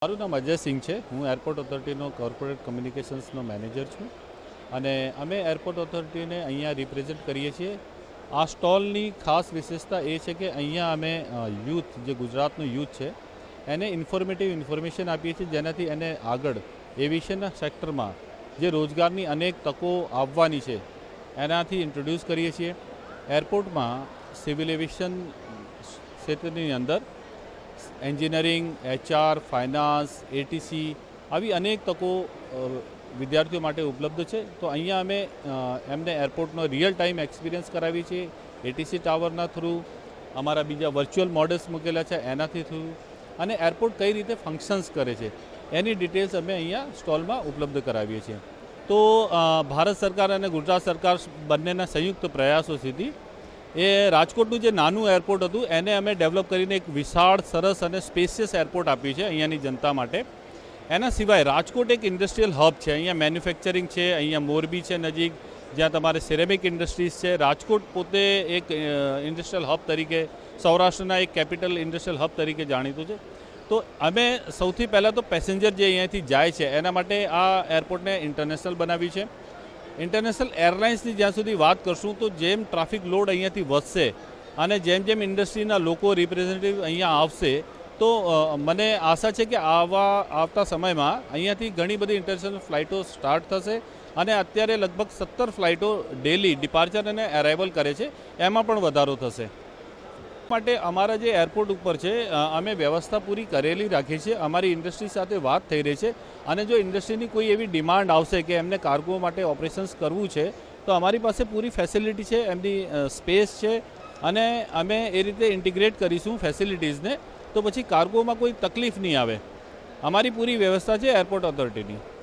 મારું નામ અજય સિંહ છે. હું એરપોર્ટ ઓથોરિટીનો કોર્પોરેટ કમ્યુનિકેશન્સનો મેનેજર છું અને અમે એરપોર્ટ ઓથોરિટીને અહીંયા રિપ્રેઝેન્ટ કરીએ છીએ. આ સ્ટોલની ખાસ વિશેષતા એ છે કે અહીંયા અમે યુથ, જે ગુજરાતનું યુથ છે, એને ઇન્ફોર્મેશન આપીએ છીએ, જેનાથી એને આગળ એવિએશનના સેક્ટરમાં જે રોજગારની અનેક તકો આવવાની છે એનાથી ઇન્ટ્રોડ્યુસ કરીએ છીએ. એરપોર્ટમાં સિવિલ એવિએશન ક્ષેત્રની અંદર એન્જિનિયરિંગ, HR, ફાઇનાન્સ, ATC આવી અનેક તકો વિદ્યાર્થીઓ માટે ઉપલબ્ધ છે. તો અહીંયા અમે એમને એરપોર્ટનો રિયલ ટાઈમ એક્સપિરિયન્સ કરાવીએ છીએ. ATC ટાવરના થ્રુ, અમારા બીજા વર્ચ્યુઅલ મોડલ્સ મૂકેલા છે એનાથી થ્રુ, અને એરપોર્ટ કઈ રીતે ફંક્શન્સ કરે છે એની ડિટેલ્સ અમે અહીંયા સ્ટોલમાં ઉપલબ્ધ કરાવીએ છીએ. તો ભારત સરકાર અને ગુજરાત સરકાર બંનેના સંયુક્ત પ્રયાસોથી એ રાજકોટનું જે નાનું એરપોર્ટ હતું એને અમે ડેવલપ કરીને એક વિશાળ, સરસ અને સ્પેશિયસ એરપોર્ટ આપ્યું છે અહીંયાની જનતા માટે. એના સિવાય રાજકોટ એક ઇન્ડસ્ટ્રીયલ હબ છે. અહીંયા મેન્યુફેક્ચરિંગ છે, અહીંયા મોરબી છે નજીક, જ્યાં તમારે સિરેમિક ઇન્ડસ્ટ્રીઝ છે. રાજકોટ પોતે એક ઇન્ડસ્ટ્રીયલ હબ તરીકે, સૌરાષ્ટ્રના એક કેપિટલ ઇન્ડસ્ટ્રીયલ હબ તરીકે જાણીતું છે. તો અમે સૌથી પહેલાં તો પેસેન્જર જે અહીંયાથી જાય છે એના માટે આ એરપોર્ટને ઇન્ટરનેશનલ બનાવ્યું છે. ઇન્ટરનેશનલ એરલાઇન્સની જ્યાં સુધી વાત કરશું તો જેમ ટ્રાફિક લોડ અહીંયાથી વધશે અને જેમ જેમ ઇન્ડસ્ટ્રીના લોકો રિપ્રેઝેન્ટેટિવ અહીંયા આવશે, તો મને આશા છે કે આવતા સમયમાં અહીંયાથી ઘણી બધી ઇન્ટરનેશનલ ફ્લાઇટો સ્ટાર્ટ થશે અને અત્યારે લગભગ 17 ફ્લાઇટો ડેલી ડિપાર્ચર અને અરાઇવલ કરે છે, એમાં પણ વધારો થશે. માટે અમારા જે એરપોર્ટ ઉપર છે અમે વ્યવસ્થા પૂરી કરેલી રાખી છે. અમારી ઇન્ડસ્ટ્રી સાથે વાત થઈ રહી છે અને જો ઇન્ડસ્ટ્રીની કોઈ એવી ડિમાન્ડ આવશે કે એમને કાર્ગો માટે ઓપરેશન્સ કરવું છે તો અમારી પાસે પૂરી ફેસિલિટી છે, એમની સ્પેસ છે અને અમે એ રીતે ઇન્ટિગ્રેટ કરીશું ફેસિલિટીઝને, તો પછી કાર્ગોમાં કોઈ તકલીફ નહીં આવે. અમારી પૂરી વ્યવસ્થા છે એરપોર્ટ ઓથોરિટીની.